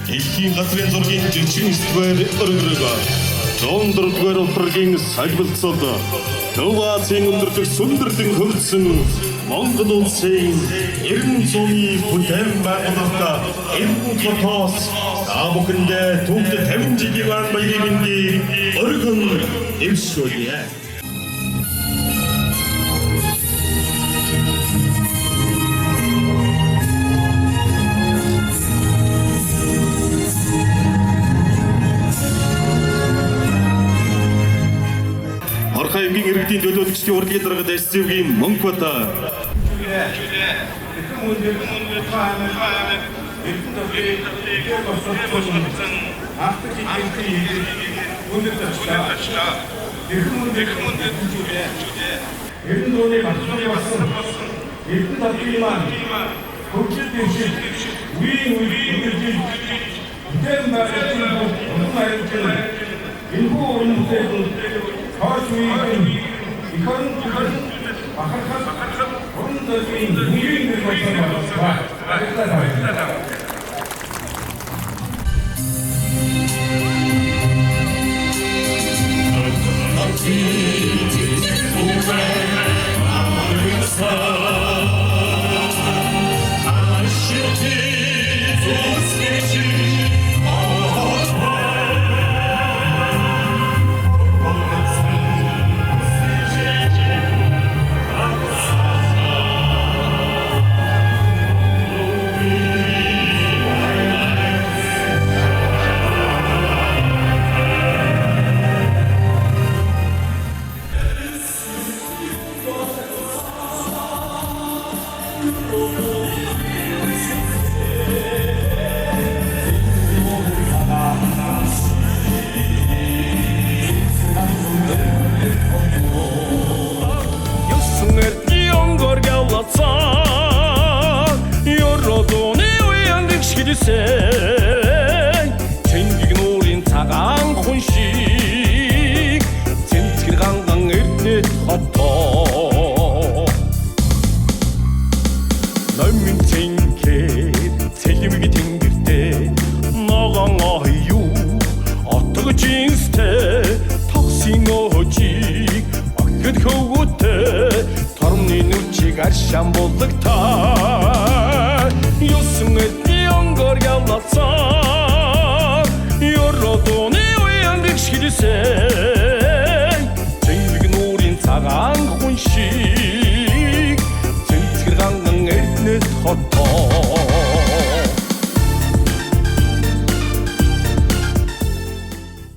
Дэлхийн газрын зургийн 49-р өргөрөг 104-р ултралын сагвалцол Төв Азийн өндөрлөг сүндэрлэн хөгжсөн Монгол улсын 90 зууны бүтээн байгуулалт энэ фотос бүхэндээ түүх 50 жилийн баярын мэндийг өргөн дэвшүүлье. Эмгийн иргэдийн төлөөлөгчдийн урлагийн дарга дэсцэвгийн Монквата. Your road on the way and it's